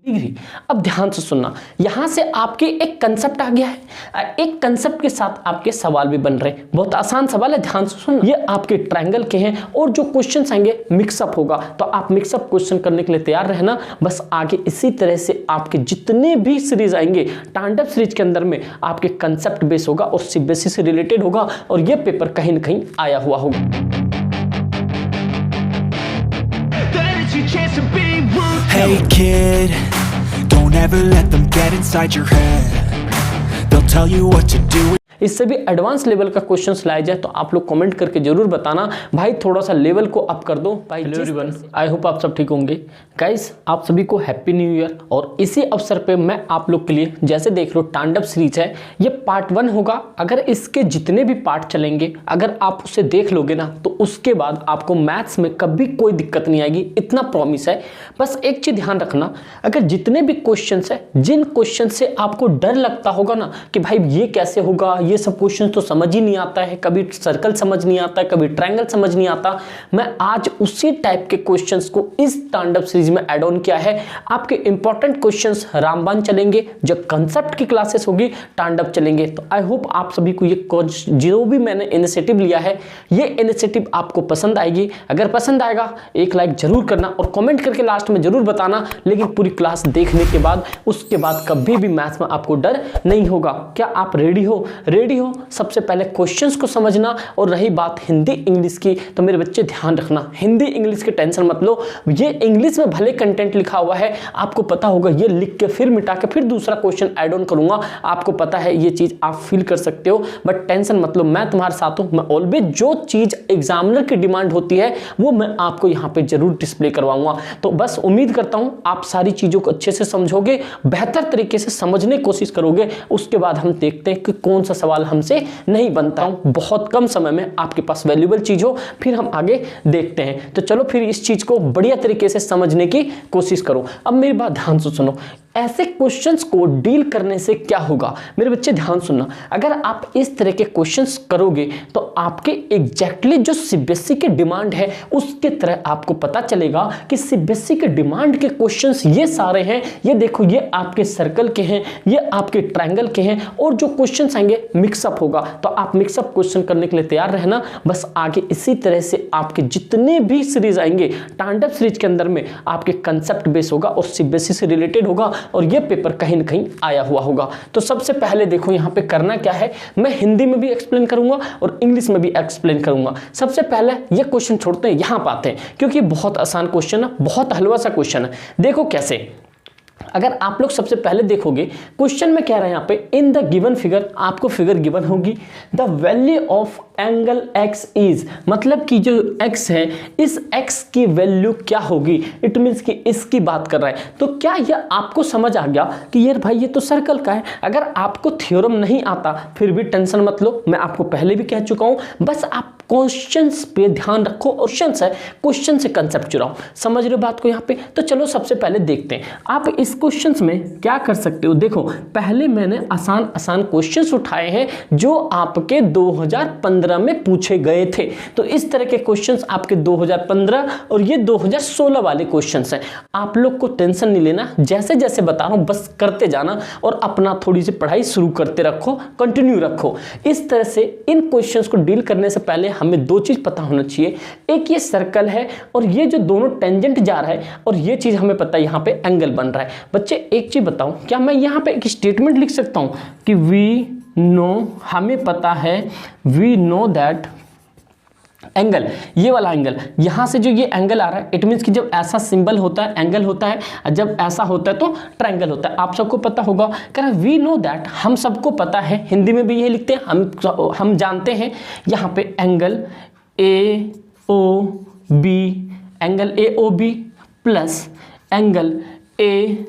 Degree. अब ध्यान से सुनना, यहां से आपके एक कंसेप्ट आ गया है, एक कंसेप्ट के साथ आपके सवाल भी बन रहे हैं। बहुत आसान सवाल है, ध्यान से सुनना। ये आपके ट्रायंगल के हैं और जो क्वेश्चंस आएंगे मिक्सअप होगा, तो आप मिक्सअप क्वेश्चन करने के लिए तैयार रहना। बस आगे इसी तरह से आपके जितने भी सीरीज आएंगे तांडव सीरीज के अंदर में आपके कंसेप्ट बेस होगा और सीबीएसई से रिलेटेड होगा और ये पेपर कहीं ना कहीं आया हुआ होगा। Hey kid, don't ever let them get inside your head. They'll tell you what to do. इससे भी एडवांस लेवल का क्वेश्चंस लाया जाए तो आप लोग कमेंट करके जरूर बताना भाई, थोड़ा सा लेवल को अप कर दो भाई। हेलो एवरीवन, आई होप आप सब ठीक होंगे। गाइस, आप सभी को हैप्पी न्यू ईयर। और इसी अवसर पे मैं आप लोग के लिए, जैसे देख लो तांडव सीरीज है, ये पार्ट 1 होगा। अगर इसके जितने भी पार्ट चलेंगे, अगर आप उसे देख लोगे ना, तो उसके बाद आपको मैथ्स में कभी कोई दिक्कत नहीं आएगी, इतना प्रॉमिस है। बस एक चीज ध्यान रखना, अगर जितने भी क्वेश्चन है, जिन क्वेश्चन से आपको डर लगता होगा ना कि भाई ये कैसे होगा, ये सब क्वेश्चन तो समझ ही नहीं आता है, कभी सर्कल समझ नहीं आता है, कभी ट्रायंगल समझ नहीं आता, मैं आज उसी टाइप के क्वेश्चंस को इस तांडव सीरीज में ऐड ऑन किया है। आपके इंपॉर्टेंट क्वेश्चंस रामबाण चलेंगे, जो कंसेप्ट की क्लासेस होगी तांडव चलेंगे। तो आई होप आप सभी को ये जो भी मैंने इनिशिएटिव लिया है, ये इनिशिएटिव आपको पसंद आएगी। अगर पसंद आएगा एक लाइक जरूर करना और कमेंट करके लास्ट में जरूर बताना। लेकिन पूरी क्लास देखने के बाद, उसके बाद कभी भी मैथ्स में आपको डर नहीं होगा। क्या आप रेडी हो? रेडी हो? सबसे पहले क्वेश्चंस को समझना। और रही बात हिंदी इंग्लिश की, तो मेरे बच्चे ध्यान रखना, हिंदी इंग्लिश की टेंशन मत लो। ये इंग्लिश में भले कंटेंट लिखा हुआ है, आपको पता होगा, ये लिख के फिर मिटा के फिर दूसरा क्वेश्चन ऐड ऑन करूंगा, आपको पता है, ये चीज आप फील कर सकते हो। बट टेंशन मत लो, मैं तुम्हारे साथ हूं। मैं ऑलवेज जो चीज एग्जामिनर की डिमांड होती है वो मैं आपको यहाँ पे जरूर डिस्प्ले करवाऊंगा। तो बस उम्मीद करता हूं आप सारी चीजों को अच्छे से समझोगे, बेहतर तरीके से समझने की कोशिश करोगे। उसके बाद हम देखते हैं कि कौन सा सवाल हमसे नहीं बनता हूं। बहुत कम समय में आपके पास वैल्यूएबल चीज हो, फिर हम आगे देखते हैं। तो चलो फिर इस चीज को बढ़िया तरीके से समझने की कोशिश करो। अब मेरी बात ध्यान से सुनो, ऐसे क्वेश्चंस को डील करने से क्या होगा मेरे बच्चे, ध्यान सुनना। अगर आप इस तरह के क्वेश्चंस करोगे तो आपके एग्जैक्टली जो सीबीएसई के डिमांड है उसके तरह आपको पता चलेगा कि सीबीएसई के डिमांड के क्वेश्चंस ये सारे हैं। ये देखो, ये आपके सर्कल के हैं, ये आपके ट्रायंगल के हैं, और जो क्वेश्चंस आएंगे मिक्सअप होगा। तो आप मिक्सअप क्वेश्चन करने के लिए तैयार रहना। बस आगे इसी तरह से आपके जितने भी सीरीज आएंगे तांडव सीरीज के अंदर में आपके कंसेप्ट बेस होगा और सीबीएसई से रिलेटेड होगा और ये पेपर कहीं ना कहीं आया हुआ होगा। तो सबसे पहले देखो यहाँ पे करना क्या है, मैं हिंदी में भी एक्सप्लेन करूंगा और इंग्लिश में भी एक्सप्लेन करूंगा। सबसे पहले ये क्वेश्चन छोड़ते हैं, यहाँ पाते हैं, क्योंकि बहुत आसान क्वेश्चन है, बहुत हलवा सा क्वेश्चन है। देखो कैसे, अगर आप लोग सबसे पहले देखोगे क्वेश्चन में क्या रहा है यहाँ पे, इन द गिवन फिगर, आपको फिगर गिवन होगी, the value of angle x is, मतलब कि जो x है, इस x की वैल्यू क्या होगी। इट मीन्स कि इसकी बात कर रहा है। तो क्या यह आपको समझ आ गया कि यार भाई ये तो सर्कल का है। अगर आपको थ्योरम नहीं आता फिर भी टेंशन मत लो, मैं आपको पहले भी कह चुका हूं, बस आप क्वेश्चंस पे ध्यान रखो। क्वेश्चंस है, क्वेश्चन से कंसेप्ट चुराओ। समझ रहे हो बात को यहाँ पे? तो चलो सबसे पहले देखते हैं आप इस क्वेश्चंस में क्या कर सकते हो। देखो पहले मैंने आसान आसान क्वेश्चंस उठाए हैं जो आपके 2015 में पूछे गए थे। तो इस तरह के क्वेश्चंस आपके 2015 और ये 2016 वाले क्वेश्चंस हैं। आप लोग को टेंशन नहीं लेना, जैसे जैसे बता रहा हूं बस करते जाना और अपना थोड़ी सी पढ़ाई शुरू करते रखो, कंटिन्यू रखो। इस तरह से इन क्वेश्चंस को डील करने से पहले हमें दो चीज पता होना चाहिए, एक ये सर्कल है और ये जो दोनों टेंजेंट जा रहा है, और ये चीज हमें पता है यहाँ पे एंगल बन रहा है। बच्चे एक चीज बताऊं, क्या मैं यहाँ पे एक स्टेटमेंट लिख सकता हूं कि वी नो, हमें पता है, वी नो दैट एंगल, ये वाला एंगल, यहां से जो ये एंगल आ रहा है, इट मींस कि जब ऐसा सिंबल होता है एंगल होता है, जब ऐसा होता है तो ट्रायंगल होता है। आप सबको पता होगा। कह वी नो दैट, हम सबको पता है, हिंदी में भी ये लिखते हैं, हम जानते हैं। यहाँ पे angle A O B, angle A O B plus angle A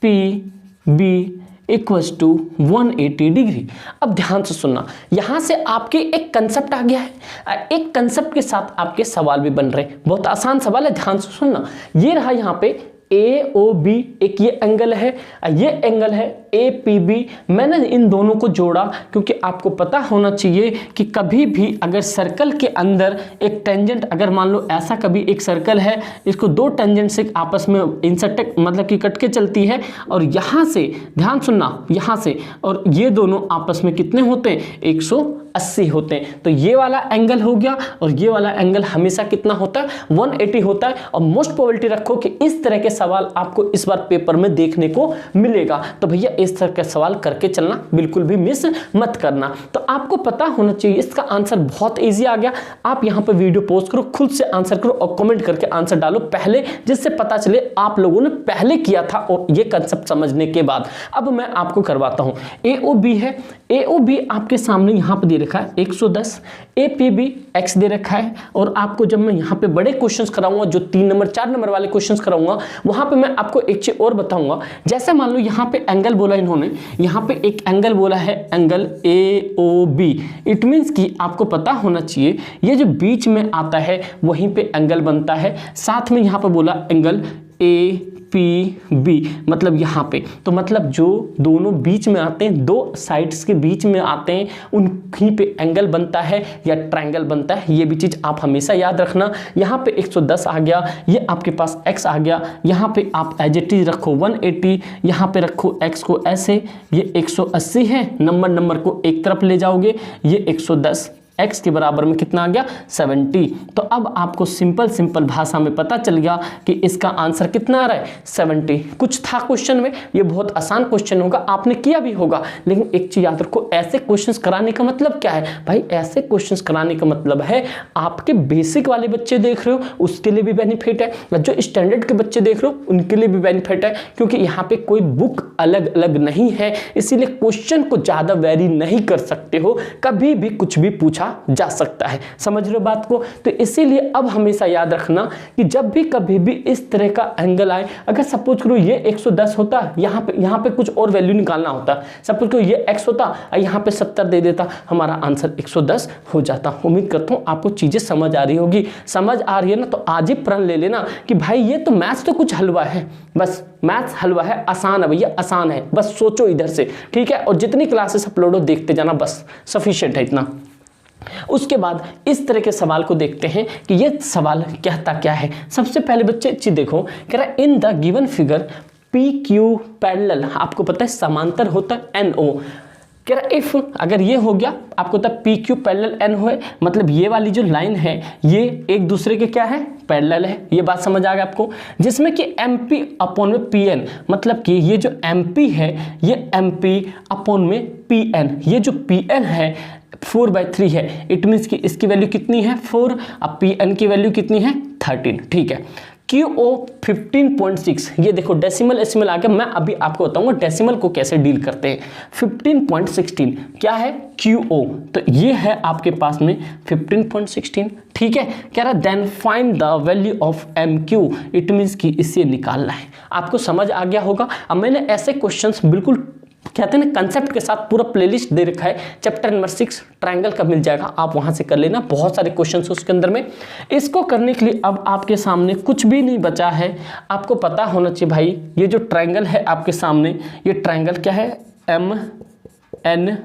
P B equals to 180 degree. अब ध्यान से सुनना, यहां से आपके एक कंसेप्ट आ गया है, एक कंसेप्ट के साथ आपके सवाल भी बन रहे हैं। बहुत आसान सवाल है, ध्यान से सुनना। ये रहा यहाँ पे AOB, एक ये एंगल है, ये एंगल है APB। मैंने इन दोनों को जोड़ा क्योंकि आपको पता होना चाहिए कि कभी भी अगर सर्कल के अंदर एक टेंजेंट, अगर मान लो ऐसा कभी एक सर्कल है, इसको दो टेंजेंट से आपस में इंटरसेक्ट मतलब कि कट के चलती है, और यहाँ से ध्यान सुनना, यहाँ से और ये दोनों आपस में कितने होते हैं, 180 होते हैं। तो ये वाला एंगल हो गया और ये वाला एंगल हमेशा कितना होता है, 180 होता है। और मोस्ट प्रोबेबिलिटी रखो कि इस तरह के सवाल आपको इस बार पेपर में देखने को मिलेगा। तो भैया इस तरह के सवाल करके चलना, बिल्कुल भी मिस मत करना। तो आपको पता होना चाहिए, इसका आंसर बहुत ईजी आ गया। आप यहाँ पर वीडियो पोस्ट करो, खुद से आंसर करो और कमेंट करके आंसर डालो पहले, जिससे पता चले आप लोगों ने पहले किया था और ये कंसेप्ट समझने के बाद। अब मैं आपको करवाता हूँ। AOB है, AOB आपके सामने यहाँ पे दे रखा है 110, APB x दे रखा है। और आपको जब मैं यहाँ पे बड़े क्वेश्चंस कराऊंगा, जो 3 नंबर 4 नंबर वाले क्वेश्चंस कराऊंगा, वहां पे मैं आपको एक चीज और बताऊंगा। जैसे मान लो यहाँ पे एंगल बोला इन्होंने, यहाँ पे एक एंगल बोला है एंगल AOB। इट मीन्स कि आपको पता होना चाहिए ये जो बीच में आता है वहीं पे एंगल बनता है। साथ में यहाँ पे बोला एंगल APB, मतलब यहाँ पे, तो मतलब जो दोनों बीच में आते हैं, दो साइड्स के बीच में आते हैं, उनहीं पे एंगल बनता है या ट्रायंगल बनता है। ये भी चीज़ आप हमेशा याद रखना। यहाँ पे 110 आ गया, ये आपके पास x आ गया, यहाँ पे आप एज इट इज रखो 180, यहाँ पे रखो x को ऐसे, ये 180 है, नंबर को एक तरफ ले जाओगे, ये 110, x के बराबर में कितना आ गया, 70। तो अब आपको सिंपल भाषा में पता चल गया कि इसका आंसर कितना आ रहा है, 70। कुछ था क्वेश्चन में, ये बहुत आसान क्वेश्चन होगा, आपने किया भी होगा, लेकिन एक चीज याद रखो, ऐसे क्वेश्चंस कराने का मतलब क्या है भाई, ऐसे क्वेश्चंस कराने का मतलब है आपके बेसिक वाले बच्चे देख रहे हो उसके लिए भी बेनिफिट है, जो स्टैंडर्ड के बच्चे देख रहे हो उनके लिए भी बेनिफिट है, क्योंकि यहाँ पे कोई बुक अलग अलग नहीं है, इसीलिए क्वेश्चन को ज्यादा वेरी नहीं कर सकते हो, कभी भी कुछ भी पूछा जा सकता है। समझ रहे हो बात को? तो इसीलिए अब हमेशा याद रखना कि जब भी कभी भी इस तरह का एंगल आए, अगर सपोज करो ये 110 होता, यहाँ पे कुछ और वैल्यू निकालना होता, सपोज करो ये x होता, यहाँ पे 70 दे देता, हमारा आंसर 110 हो जाता। उम्मीद करता हूँ आपको चीजें समझ आ रही होगी। समझ आ रही है ना, तो आज ही प्रण ले लेना कि भाई ये तो मैथ्स तो कुछ हलवा है, बस मैथ्स हलवा है, आसान है भैया, आसान है, बस सोचो इधर से, ठीक है। और जितनी क्लासेस अपलोड हो देखते जाना, बस सफिशिएंट है इतना। उसके बाद इस तरह के सवाल को देखते हैं कि ये सवाल कहता क्या है। सबसे पहले बच्चे चीज देखो, कह रहा है in the given figure PQ parallel, आपको पता है समांतर होता है NO। कह रहा इफ अगर ये हो गया, आपको पता है PQ पैरेलल N हो, मतलब ये वाली जो लाइन है ये एक दूसरे के क्या है, पैरेलल है। ये बात समझ आ गया आपको, जिसमें कि MP अपॉन में PN, मतलब कि ये जो MP है ये MP अपॉन में PN, ये जो PN है 4/3 है। इट मीन्स कि इसकी वैल्यू कितनी है 4, अब PN की वैल्यू कितनी है 13, ठीक है। QO 15.6, ये देखो डेसिमल आ गया, मैं अभी आपको बताऊंगा डेसिमल को कैसे डील करते हैं। 15.16 क्या है QO, तो ये है आपके पास में 15.16, ठीक है। कह रहा then find the value of MQ, it means कि इसे निकालना है। आपको समझ आ गया होगा। अब मैंने ऐसे क्वेश्चंस बिल्कुल कहते हैं ना कंसेप्ट के साथ पूरा प्लेलिस्ट दे रखा है, चैप्टर नंबर 6 ट्रायंगल का मिल जाएगा, आप वहां से कर लेना, बहुत सारे क्वेश्चंस उसके अंदर में। इसको करने के लिए अब आपके सामने कुछ भी नहीं बचा है, आपको पता होना चाहिए भाई ये जो ट्रायंगल है आपके सामने, ये ट्रायंगल क्या है MNO,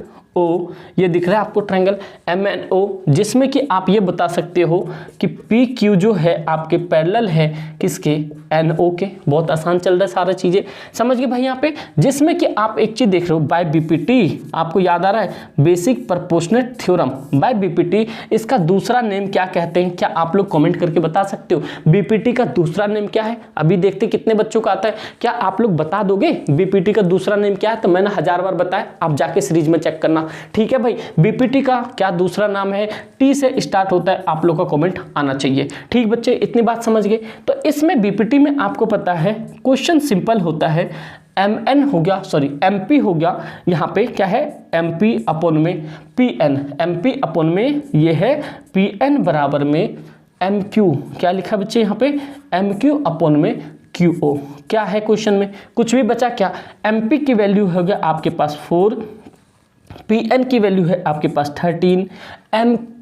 ये दिख रहा है आपको ट्रायंगल MNO, जिसमें कि आप ये बता सकते हो कि PQ जो है आपके पैरेलल है किसके, NO के। बहुत आसान चल रहा है सारा चीजें, समझ गए भाई यहाँ पे। जिसमें कि आप एक चीज देख रहे हो बाय BPT, आपको याद आ रहा है basic proportionate theorem by BPT, इसका दूसरा नेम क्या कहते हैं, क्या आप लोग कमेंट करके बता सकते हो BPT का दूसरा नेम क्या है? अभी देखते कितने बच्चों का आता है, क्या आप लोग बता दोगे BPT का दूसरा नेम क्या है? तो मैंने 1000 बार बताया, आप जाके सीरीज में चेक करना, ठीक है भाई। BPT का क्या दूसरा नाम है, T से स्टार्ट होता है, आप लोग का कमेंट आना चाहिए, ठीक बच्चे, इतनी बात समझ गए। तो इसमें BPT में आपको पता है क्वेश्चन सिंपल होता है, MN हो गया, सॉरी MP हो गया, यहाँ पे क्या है MP अपॉन में PN, MP अपॉन में ये है PN बराबर में MQ, क्या लिखा बच्चे यहाँ पे MQ अपॉन में QO। क्या है क्वेश्चन में, कुछ भी बचा क्या? MP की वैल्यू हो गया आपके पास 4, PN की वैल्यू है आपके पास 13,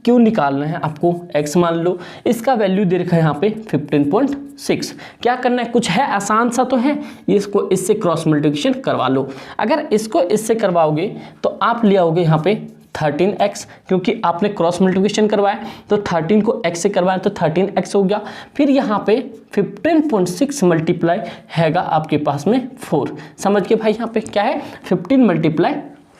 क्यों निकालना है आपको, x मान लो, इसका वैल्यू दे रखा है यहाँ पे 15.6। क्या करना है, कुछ है आसान सा तो है, इसको इससे क्रॉस मल्टीप्लिकेशन करवा लो। अगर इसको इससे करवाओगे तो आप ले आओगे यहाँ पे 13x, क्योंकि आपने क्रॉस मल्टीप्लिकेशन करवाया तो 13 को x से करवाया तो 13x हो गया। फिर यहाँ पे 15.6 मल्टीप्लाई हैगा आपके पास में 4। समझ के भाई, यहाँ पे क्या है 15 मल्टीप्लाई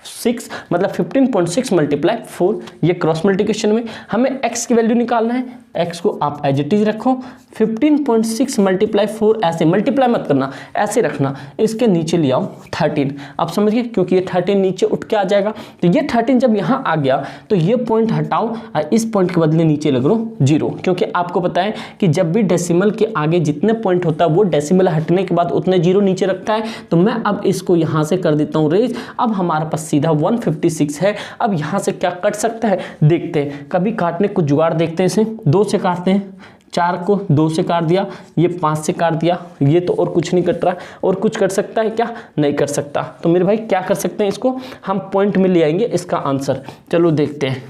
6 मतलब 15.6 मल्टीप्लाई 4। ये क्रॉस मल्टीप्लिकेशन में हमें x की वैल्यू निकालना है, x को आप एज इट इज रखो, 15.6 मल्टीप्लाई 4, ऐसे मल्टीप्लाई मत करना, ऐसे रखना, इसके नीचे ले आओ 13। आप समझिए, क्योंकि ये 13 नीचे उठ के आ जाएगा, तो ये 13 जब यहाँ आ गया तो ये पॉइंट हटाओ और इस पॉइंट के बदले नीचे लग लो 0, क्योंकि आपको पता है कि जब भी डेसिमल के आगे जितने पॉइंट होता है वो डेसिमल हटने के बाद उतने 0 नीचे रखता है। तो मैं अब इसको यहाँ से कर देता हूँ रेज। अब हमारे पास सीधा 156 है। अब यहाँ से क्या कट सकता है देखते हैं, कभी काटने को जुगाड़ देखते हैं। इसे 2 से काटते हैं, 4 को 2 से काट दिया, ये 5 से काट दिया, ये तो और कुछ नहीं कट रहा। और कुछ कर सकता है क्या, नहीं कर सकता। तो मेरे भाई क्या कर सकते हैं, इसको हम पॉइंट में ले आएंगे इसका आंसर। चलो देखते हैं।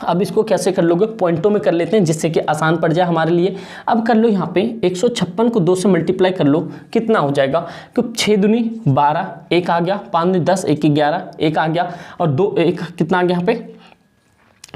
अब इसको कैसे कर लोगे, पॉइंटों में कर लेते हैं जिससे कि आसान पड़ जाए हमारे लिए। अब कर लो यहाँ पे 156 को 2 से मल्टीप्लाई कर लो, कितना हो जाएगा, क्योंकि 6 दूनी 12, 1 आ गया, 5 दूनी 10, 1 11, 1 आ गया, और 2 1 कितना आ गया यहाँ पे,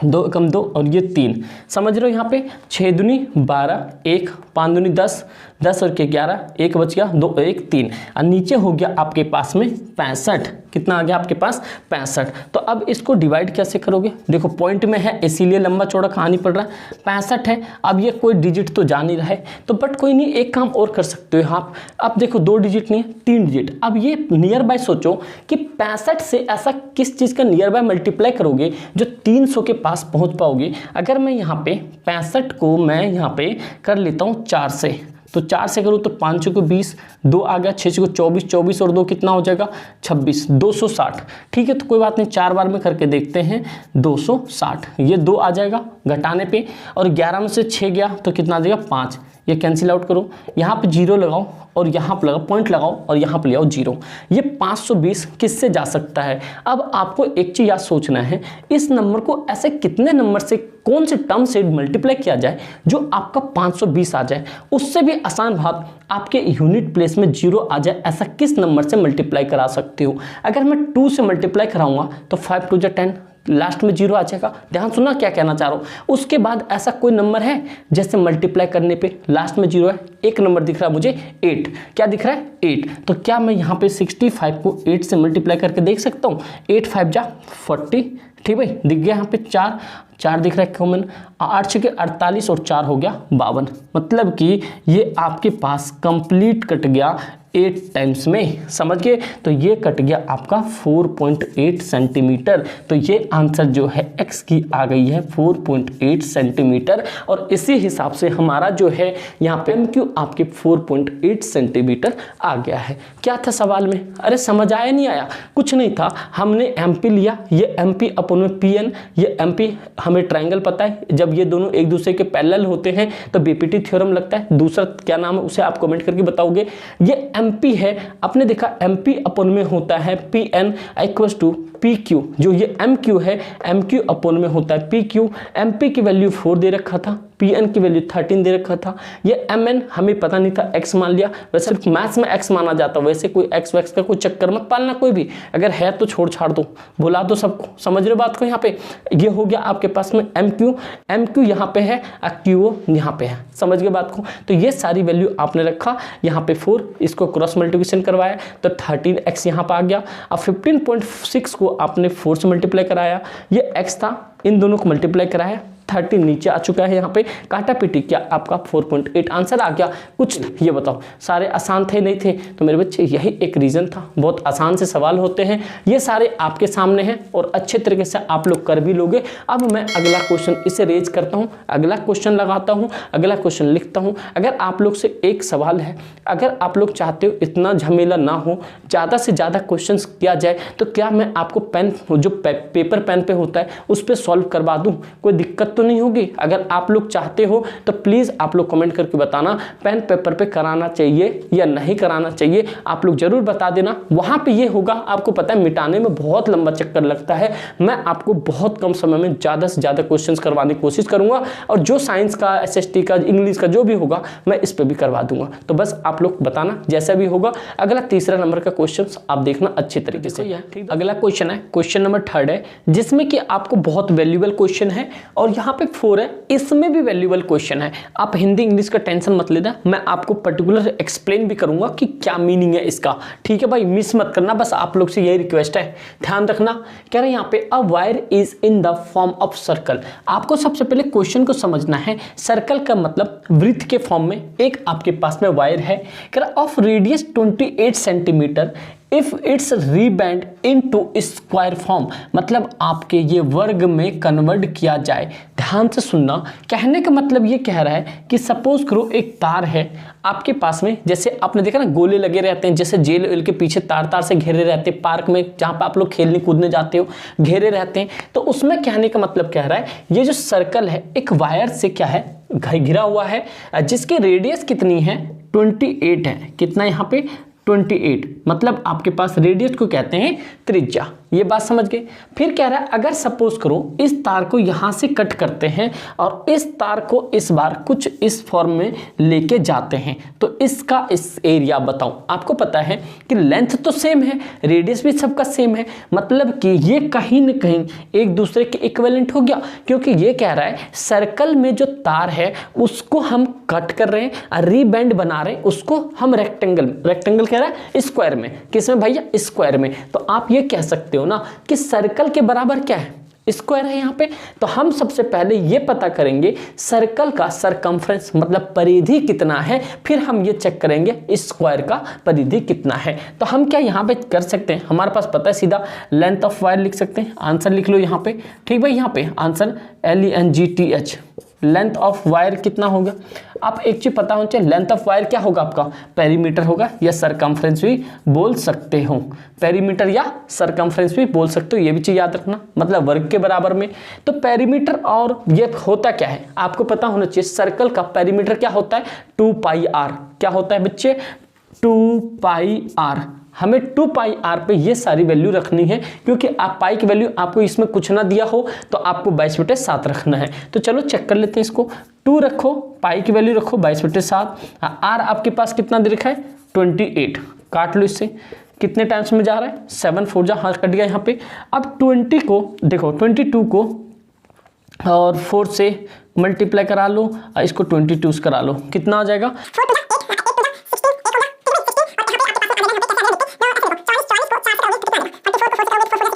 2 कम 2 और ये 3। समझ रहे हो, यहाँ पे 6 दूनी 12, 1 5 दूनी 10, 10 और के 11, 1 बच गया, 2 1 3, और नीचे हो गया आपके पास में 65। कितना आ गया आपके पास 65। तो अब इसको डिवाइड कैसे करोगे, देखो पॉइंट में है इसीलिए लंबा चौड़ा कहानी पड़ रहा है, 65 है। अब ये कोई डिजिट तो जा नहीं रहा है, तो बट कोई नहीं, एक काम और कर सकते हो आप। अब देखो 2 डिजिट नहीं है, 3 डिजिट। अब ये नियर बाय सोचो कि 65 से ऐसा किस चीज़ का नियर बाय मल्टीप्लाई करोगे जो 300 के पास पहुंच पाओगे। अगर मैं यहाँ पे 65 को मैं यहाँ पे कर लेता हूँ 4 से, तो 4 से करूँ तो 5 को 20, 2 आ गया, 6 को 24, 24 और 2 कितना हो जाएगा 26, 260। ठीक है, तो कोई बात नहीं, 4 बार में करके देखते हैं, 260। ये 2 आ जाएगा घटाने पे, और 11 में से 6 गया तो कितना आ जाएगा 5। ये कैंसिल आउट करो, यहाँ पे 0 लगाओ और यहाँ पे लगाओ, पॉइंट लगाओ और यहाँ पे ले आओ 0। ये 520 किससे जा सकता है। अब आपको एक चीज़ याद सोचना है, इस नंबर को ऐसे कितने नंबर से, कौन से टर्म से मल्टीप्लाई किया जाए जो आपका 520 आ जाए। उससे भी आसान बात, आपके यूनिट प्लेस में 0 आ जाए, ऐसा किस नंबर से मल्टीप्लाई करा सकते हो। अगर मैं 2 से मल्टीप्लाई कराऊंगा तो 5 2 10, लास्ट में 0 आ जाएगा। ध्यान सुनना क्या कहना चाह रहा हूँ। उसके बाद ऐसा कोई नंबर है जैसे मल्टीप्लाई करने पे लास्ट में 0 है, एक नंबर दिख रहा है मुझे 8, क्या दिख रहा है 8। तो क्या मैं यहाँ पे 65 को 8 से मल्टीप्लाई करके देख सकता हूँ, 8 5 जा 40। ठीक भाई, दिख गया यहाँ पे 4 दिख रहा है कॉमन, 8 6 48 और 4 हो गया 52। मतलब कि ये आपके पास कंप्लीट कट गया 8 टाइम्स में, समझ गए। तो ये कट गया आपका 4.8 सेंटीमीटर। तो ये आंसर जो है x की आ गई है 4.8 सेंटीमीटर, और इसी हिसाब से हमारा जो है यहाँ पे MQ आपके 4.8 सेंटीमीटर आ गया है। क्या था सवाल में, अरे समझ आया नहीं आया, कुछ नहीं था। हमने MP लिया, ये MP अपन में PN, ये MP हमें ट्रायंगल पता है, जब ये दोनों एक दूसरे के पैरेलल होते हैं तो BPT थ्योरम लगता है। दूसरा क्या नाम है उसे आप कमेंट करके बताओगे। ये MP है, आपने देखा MP अपन में होता है PN इक्वल्स टू PQ, जो ये MQ है MQ अपन में होता है PQ। MP की वैल्यू 4 दे रखा था, PN की वैल्यू 13 दे रखा था। ये MN हमें पता नहीं था, X मान लिया। वैसे मैथ्स में X माना जाता, वैसे कोई X वैक्स का कोई चक्कर मत पालना, कोई भी अगर है तो छोड़ छाड़ दो, भुला दो सबको। समझ रहे बात को, यहाँ पे ये हो गया आपके पास में MQ यहाँ पे है, QO यहाँ पे है, समझ गए बात को। तो ये सारी वैल्यू आपने रखा यहाँ पे 4, इसको क्रॉस मल्टीप्लिकेशन करवाया तो 13x यहाँ पे आ गया। अब 15.6 को आपने 4 से मल्टीप्लाई कराया, ये x था, इन दोनों को मल्टीप्लाई कराया, 13 नीचे आ चुका है यहाँ पे, काटा पीटी क्या आपका 4.8 आंसर आ गया। कुछ ये बताओ, सारे आसान थे नहीं थे, तो मेरे बच्चे यही एक रीज़न था। बहुत आसान से सवाल होते हैं, ये सारे आपके सामने हैं और अच्छे तरीके से आप लोग कर भी लोगे। अब मैं अगला क्वेश्चन इसे रेज करता हूँ, अगला क्वेश्चन लगाता हूँ, अगला क्वेश्चन लिखता हूँ। अगर आप लोग से एक सवाल है, अगर आप लोग चाहते हो इतना झमेला ना हो, ज़्यादा से ज़्यादा क्वेश्चन किया जाए, तो क्या मैं आपको पेन जो पेपर पेन पे होता है उस पर सॉल्व करवा दूँ, कोई दिक्कत तो नहीं होगी? अगर आप लोग चाहते हो तो प्लीज़ आप लोग कमेंट करके बताना पेन पेपर पे कराना चाहिए या नहीं कराना चाहिए, आप लोग जरूर बता देना। वहाँ पे ये होगा, आपको पता है मिटाने में बहुत लंबा चक्कर लगता है, मैं आपको बहुत कम समय में ज़्यादा से ज़्यादा क्वेश्चंस करवाने की कोशिश करूँगा, और जो साइंस का, SST का, इंग्लिश का जो भी होगा मैं इस पर भी करवा दूंगा। तो बस आप लोग बताना जैसा भी होगा। अगला तीसरा नंबर का क्वेश्चन आप देखना अच्छे तरीके से। अगला क्वेश्चन है क्वेश्चन नंबर 3 है, जिसमें कि आपको बहुत वैल्यूएबल क्वेश्चन है, और यहाँ पे 4 है, इसमें भी वैल्यूएबल क्वेश्चन है। आप हिंदी इंग्लिश का टेंशन मत लेना, मैं आपको पर्टिकुलर एक्सप्लेन भी करूंगा कि क्या मीनिंग है इसका, ठीक है भाई, मिस मत करना, बस आप लोग से यही रिक्वेस्ट है, ध्यान रखना। कह रहे हैं यहाँ पे a wire is in the form of circle. आपको सबसे पहले क्वेश्चन को समझना है, सर्कल का मतलब वृत्त के फॉर्म में एक आपके पास में वायर है, कह रहा of radius 28 centimetre if it's rebent into square form, मतलब आपके ये वर्ग में कन्वर्ट किया जाए। ध्यान से सुनना, कहने का मतलब ये कह रहा है कि सपोज करो एक तार है आपके पास में, जैसे आपने देखा ना गोले लगे रहते हैं, जैसे जेल वेल के पीछे तार तार से घेरे रहते हैं, पार्क में जहाँ पे आप लोग खेलने कूदने जाते हो घेरे रहते हैं, तो उसमें कहने का मतलब कह रहा है ये जो सर्कल है एक वायर से क्या है घिरा हुआ है, जिसकी रेडियस कितनी है 28 है। कितना यहाँ पे 28, मतलब आपके पास रेडियस को कहते हैं त्रिज्या। ये बात समझ गए। फिर कह रहा है अगर सपोज करो इस तार को यहां से कट करते हैं और इस तार को इस बार कुछ इस फॉर्म में लेके जाते हैं, तो इसका इस एरिया बताओ। आपको पता है कि लेंथ तो सेम है, रेडियस भी सबका सेम है, मतलब कि ये कहीं न कहीं एक दूसरे के इक्विवेलेंट हो गया, क्योंकि ये कह रहा है सर्कल में जो तार है उसको हम कट कर रहे हैं, रीबैंड बना रहे हैं, उसको हम रेक्टेंगल कह रहा है स्क्वायर में, किसमें भैया स्क्वायर में। तो आप ये कह सकते हो ना कि सर्कल के बराबर क्या है स्क्वायर है यहाँ पे। तो हम सबसे पहले ये पता करेंगे सर्कल का सरकमफ्रेंस मतलब परिधि कितना है, फिर हम ये चेक करेंगे स्क्वायर का परिधि कितना है। तो हम क्या यहाँ पे कर सकते हैं, हमारे पास पता है सीधा लेंथ ऑफ वायर लिख सकते हैं, आंसर लिख लो यहाँ पे, ठीक भाई। यहाँ पे answer LENGTH length of wire कितना होगा। आप एक चीज पता होना चाहिए, लेंथ ऑफ वायर क्या होगा आपका पेरीमीटर होगा या सरकमफ्रेंस भी बोल सकते हो, पेरीमीटर या सरकमफ्रेंस भी बोल सकते हो, ये भी चीज याद रखना, मतलब वर्ग के बराबर में। तो पेरीमीटर और ये होता क्या है आपको पता होना चाहिए, सर्कल का पेरीमीटर क्या होता है 2πr। क्या होता है बच्चे 2πr। हमें 2πr पे ये सारी वैल्यू रखनी है, क्योंकि आप पाई की वैल्यू आपको इसमें कुछ ना दिया हो तो आपको 22/7 रखना है। तो चलो चेक कर लेते हैं इसको, 2 रखो, पाई की वैल्यू रखो 22/7, आर आपके पास कितना दे रखा है 28, काट लो इससे, कितने टाइम्स में जा रहा है 7 4 जा, हाथ कट गया यहाँ पे। अब 20 को देखो 22 को और 4 से मल्टीप्लाई करा लो, इसको 22 करा लो, कितना आ जाएगा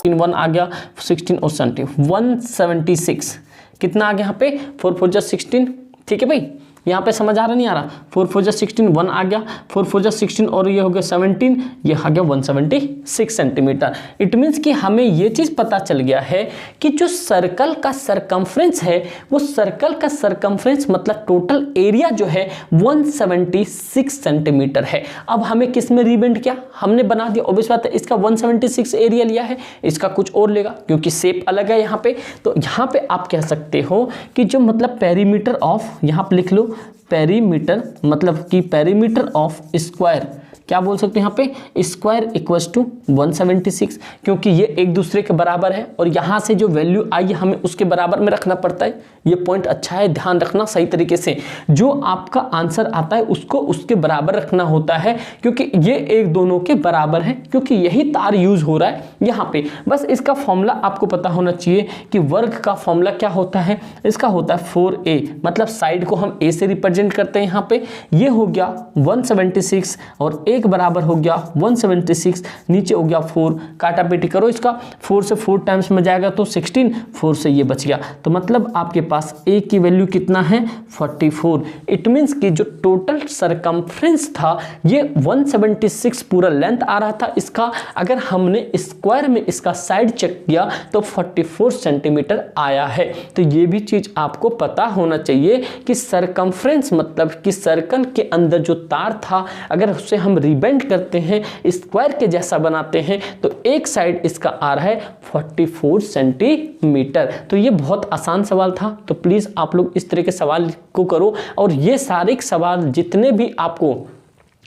1 आ गया 16 और 176, कितना आ गया यहाँ पे 4 4 जा 16, ठीक है भाई। यहाँ पे समझ आ रहा नहीं आ रहा, 4 4 जा 16 1 आ गया, 4 4 जा 16 और ये हो गया 17, ये आ गया 176 सेंटीमीटर। इट मीन्स कि हमें ये चीज़ पता चल गया है कि जो सर्कल का सरकमफ्रेंस है वो सर्कल का सरकमफ्रेंस मतलब टोटल एरिया जो है 176 सेंटीमीटर है। अब हमें किस में रीबेंड किया, हमने बना दिया, ऑब्वियस बात है इसका 176 एरिया लिया है, इसका कुछ और लेगा क्योंकि शेप अलग है यहाँ पे। तो यहाँ पे आप कह सकते हो कि जो मतलब पेरीमीटर ऑफ, यहाँ पे लिख लो पेरीमीटर, मतलब कि पेरीमीटर ऑफ स्क्वायर क्या बोल सकते हैं यहाँ पे स्क्वायर इक्वल्स टू 176, क्योंकि ये एक दूसरे के बराबर है और यहाँ से जो वैल्यू आई हमें उसके बराबर में रखना पड़ता है। ये पॉइंट अच्छा है, ध्यान रखना सही तरीके से, जो आपका आंसर आता है उसको उसके बराबर रखना होता है, क्योंकि ये एक दोनों के बराबर है, क्योंकि यही तार यूज हो रहा है यहाँ पे। बस इसका फॉर्मूला आपको पता होना चाहिए कि वर्ग का फॉर्मूला क्या होता है, इसका होता है 4a, मतलब साइड को हम a से रिप्रेजेंट करते हैं यहाँ पे। ये हो गया 176 और एक बराबर हो गया 176, नीचे हो गया 4, काटा पेटी करो इसका, 4 से 4 टाइम्स में जाएगा तो 16, 4 से ये बच गया, तो मतलब आपके पास a की वैल्यू कितना है 44। इट मींस कि जो टोटल सरकमफ्रेंस था ये 176 पूरा लेंथ आ रहा था इसका, अगर हमने स्क्वायर में इसका साइड चेक किया तो 44 सेंटीमीटर आया है। तो ये भी चीज आपको पता होना चाहिए कि सरकमफ्रेंस मतलब कि सर्कल के अंदर जो तार था अगर उससे हम रिबेंड करते हैं, स्क्वायर के जैसा बनाते हैं, तो एक साइड इसका आ रहा है 44 सेंटीमीटर। तो ये बहुत आसान सवाल था, तो प्लीज़ आप लोग इस तरह के सवाल को करो। और ये सारे सवाल जितने भी आपको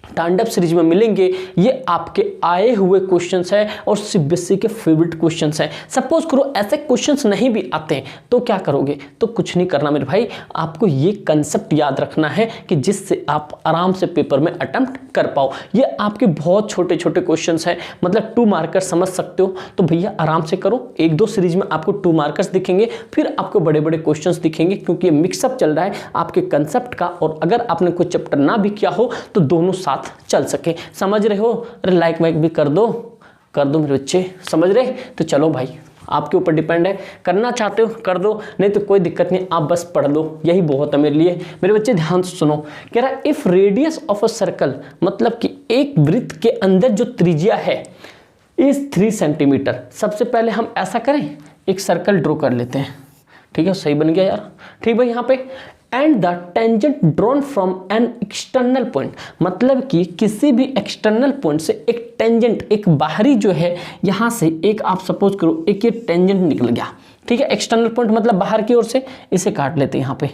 तांडव सीरीज में मिलेंगे, ये आपके आए हुए क्वेश्चंस हैं और सीबीएसई के फेवरेट क्वेश्चंस हैं। सपोज करो ऐसे क्वेश्चंस नहीं भी आते हैं तो क्या करोगे? तो कुछ नहीं करना मेरे भाई, आपको ये कंसेप्ट याद रखना है कि जिससे आप आराम से पेपर में अटेम्प्ट कर पाओ। ये आपके बहुत छोटे छोटे क्वेश्चंस हैं, मतलब 2 मार्कर समझ सकते हो, तो भैया आराम से करो। 1-2 सीरीज में आपको 2 मार्कर्स दिखेंगे, फिर आपको बड़े बड़े क्वेश्चंस दिखेंगे, क्योंकि ये मिक्सअप चल रहा है आपके कंसेप्ट का। और अगर आपने कोई चैप्टर ना भी किया हो तो दोनों साथ चल सके। समझ रहे हो? अरे लाइक वाइक भी कर दो मेरे बच्चे, समझ रहे? तो चलो भाई, आपके ऊपर डिपेंड है, करना चाहते हो कर दो, नहीं तो कोई दिक्कत नहीं, आप बस पढ़ लो, यही बहुत है मेरे लिए। मेरे बच्चे ध्यान से सुनो, कह रहा है if radius of a circle, मतलब कि एक वृत्त के अंदर जो त्रिज्या है इस 3 सेंटीमीटर। सबसे पहले हम ऐसा करें, एक सर्कल ड्रॉ कर लेते हैं, ठीक है? सही बन गया यार, ठीक भाई। यहाँ पे and the tangent drawn from an external point, मतलब कि किसी भी एक्सटर्नल पॉइंट से एक टेंजेंट, एक बाहरी जो है, यहाँ से एक आप सपोज करो एक ये टेंजेंट निकल गया, ठीक है? एक्सटर्नल पॉइंट मतलब बाहर की ओर से, इसे काट लेते हैं यहाँ पे,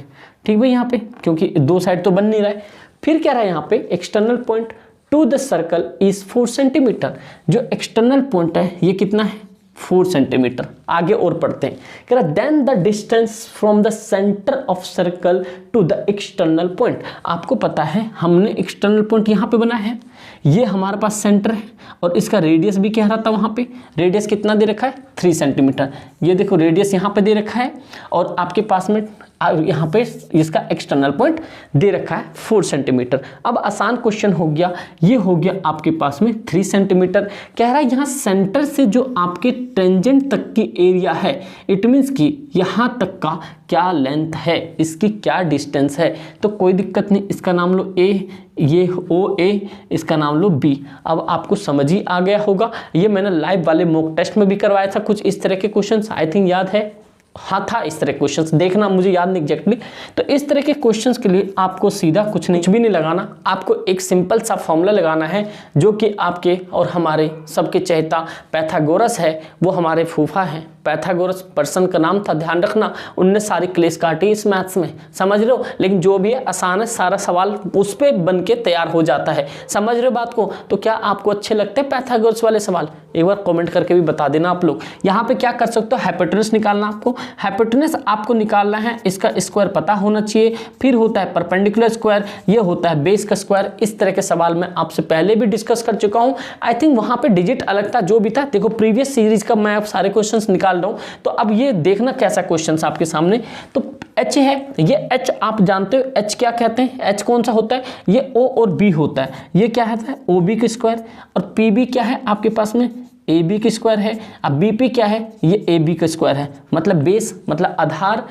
ठीक भाई? यहाँ पे क्योंकि 2 साइड तो बन नहीं रहा है। फिर क्या रहा है यहाँ पे, external point two the circle is 4 centimetre. जो एक्सटर्नल पॉइंट है ये कितना है? 4 सेंटीमीटर। आगे और पढ़ते हैं, कह रहा then the distance from the centre of circle to the external point. आपको पता है हमने एक्सटर्नल पॉइंट यहाँ पे बनाया है, ये हमारे पास सेंटर है, और इसका रेडियस भी कह रहा था वहाँ पे, रेडियस कितना दे रखा है? 3 सेंटीमीटर। ये देखो रेडियस यहाँ पे दे रखा है, और आपके पास में यहाँ पे इसका एक्सटर्नल पॉइंट दे रखा है 4 सेंटीमीटर। अब आसान क्वेश्चन हो गया, ये हो गया आपके पास में 3 सेंटीमीटर। कह रहा है यहाँ सेंटर से जो आपके टेंजेंट तक की एरिया है, इट मीन्स कि यहाँ तक का क्या लेंथ है, इसकी क्या डिस्टेंस है। तो कोई दिक्कत नहीं, इसका नाम लो ए, ये ओ ए, इसका नाम लो बी। अब आपको समझ ही आ गया होगा, ये मैंने लाइव वाले मॉक टेस्ट में भी करवाया था कुछ इस तरह के क्वेश्चंस, आई थिंक याद है, हाँ था इस तरह क्वेश्चंस, देखना, मुझे याद नहीं एग्जैक्टली। तो इस तरह के क्वेश्चंस के लिए आपको सीधा कुछ भी नहीं लगाना, आपको एक सिंपल सा फॉर्मूला लगाना है, जो कि आपके और हमारे सबके चहेता पैथागोरस है, वो हमारे फूफा हैं। पैथागोरस पर्सन का नाम था, ध्यान रखना, उनने सारी क्लेस काटी इस मैथ्स में, समझ रहे हो? लेकिन जो भी है आसान है, सारा सवाल उस पर बन के तैयार हो जाता है, समझ रहे हो बात को? तो क्या आपको अच्छे लगते हैं पैथागोरस वाले सवाल? एक बार कमेंट करके भी बता देना आप लोग। यहाँ पे क्या कर सकते हो, हाइपोटेनस निकालना आपको, हाइपोटेनस आपको निकालना है, इसका स्क्वायर पता होना चाहिए, फिर होता है परपेंडिकुलर स्क्वायर, ये होता है बेस का स्क्वायर। इस तरह के सवाल मैं आपसे पहले भी डिस्कस कर चुका हूँ, आई थिंक वहाँ पे डिजिट अलग था, जो भी था। देखो प्रीवियस सीरीज का मैं अब सारे क्वेश्चंस निकाल रहा हूँ, तो अब ये देखना कैसा क्वेश्चन आपके सामने। तो H है, ये H आप जानते हो H क्या कहते हैं? H कौन सा होता है? ये O और B होता है। ये क्या है? OB का स्क्वायर। और PB क्या है आपके पास में? AB का स्क्वायर है। अब BP क्या है? ये AB का स्क्वायर है। मतलब बेस मतलब आधार,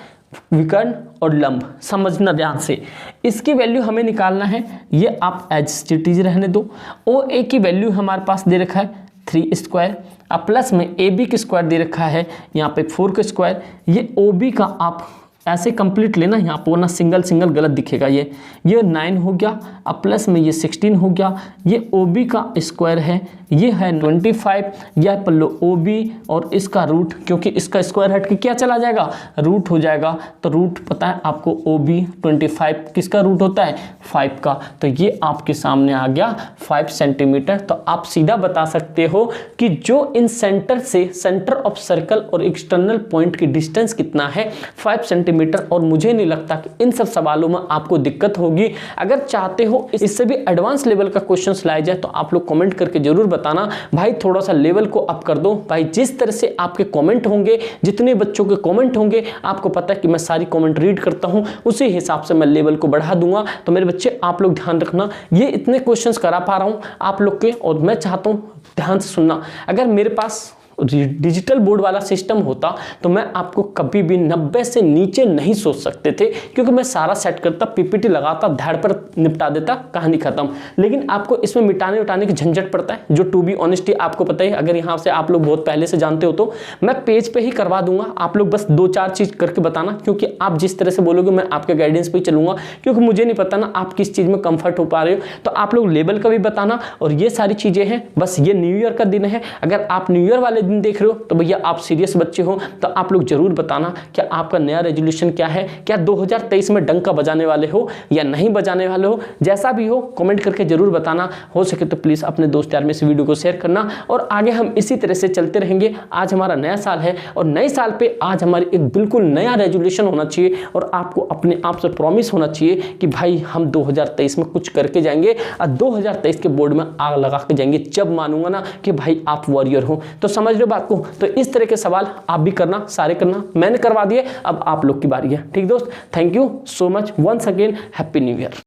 विकर्ण और लंब, समझना ध्यान से। इसकी वैल्यू हमें निकालना है, ये आप एज इट इज रहने दो। OA की वैल्यू हमारे पास दे रखा है 3 स्क्वायर, अब प्लस में AB का स्क्वायर दे रखा है यहाँ पे 4 का स्क्वायर। ये OB का आप ऐसे कंप्लीट लेना, यहाँ पर वरना सिंगल गलत दिखेगा। ये 9 हो गया, अब प्लस में ये 16 हो गया। ये OB का स्क्वायर है, ये है 25, यह पर लो OB और इसका रूट, क्योंकि इसका स्क्वायर हट के क्या चला जाएगा? रूट हो जाएगा। तो रूट पता है आपको OB 25 किसका रूट होता है? 5 का। तो ये आपके सामने आ गया 5 सेंटीमीटर। तो आप सीधा बता सकते हो कि जो इन सेंटर से, सेंटर ऑफ सर्कल और एक्सटर्नल पॉइंट की डिस्टेंस कितना है? 5 सेंटीमीटर। और मुझे नहीं लगता कि इन सब सवालों में आपको दिक्कत होगी। अगर चाहते हो इससे भी एडवांस लेवल का क्वेश्चंस लाया जाए तो आप लोग कमेंट करके जरूर बताना भाई, थोड़ा सा लेवल को अप कर दो भाई। जिस तरह से आपके कमेंट होंगे, जितने बच्चों के कमेंट होंगे, आपको पता है कि मैं सारी कमेंट रीड करता हूं, उसी हिसाब से मैं लेवल को बढ़ा दूंगा। तो मेरे बच्चे आप लोग ध्यान रखना, ये इतने क्वेश्चंस करा पा रहा हूं आप लोग के, और मैं चाहता हूं ध्यान से सुनना। अगर मेरे पास डिजिटल बोर्ड वाला सिस्टम होता तो मैं आपको कभी भी 90 से नीचे नहीं सोच सकते थे, क्योंकि मैं सारा सेट करता, पीपीटी लगाता, धड़ पर निपटा देता, कहानी खत्म। लेकिन आपको इसमें मिटाने उटाने की झंझट पड़ता है, जो टू बी ऑनेस्टी आपको पता है, अगर यहाँ से आप लोग बहुत पहले से जानते हो तो मैं पेज पे ही करवा दूंगा, आप लोग बस 2-4 चीज करके बताना, क्योंकि आप जिस तरह से बोलोगे मैं आपके गाइडेंस पे ही चलूंगा, क्योंकि मुझे नहीं पता ना आप किस चीज में कंफर्ट हो पा रहे हो। तो आप लोग लेवल का भी बताना, और ये सारी चीजें हैं। बस ये न्यू ईयर का दिन है, अगर आप न्यू ईयर वाले दिन देख रहे हो तो भैया आप सीरियस बच्चे हो, तो आप लोग जरूर बताना क्या आपका नया रेजोल्यूशन क्या है, क्या 2023 में डंका बजाने वाले हो या नहीं बजाने वाले हो। जैसा भी हो कमेंट करके जरूर बताना, हो सके तो प्लीज अपने दोस्त यार में इस वीडियो को शेयर करना, और आगे हम इसी तरह से चलते रहेंगे। आज हमारा नया साल है, और नए साल पे आज हमारी एक बिल्कुल नया रेजोल्यूशन होना चाहिए, और आपको अपने आप से प्रॉमिस होना चाहिए कि भाई हम 2023 में कुछ करके जाएंगे, और 2023 के बोर्ड में आग लगा के जाएंगे, जब मानूंगा ना कि भाई आप वॉरियर हो। तो समझ रहे हो बात को? तो इस तरह के सवाल आप भी करना, सारे करना, मैंने करवा दिए, अब आप लोग की बारी है। ठीक दोस्त, thank you so much, once again happy new year.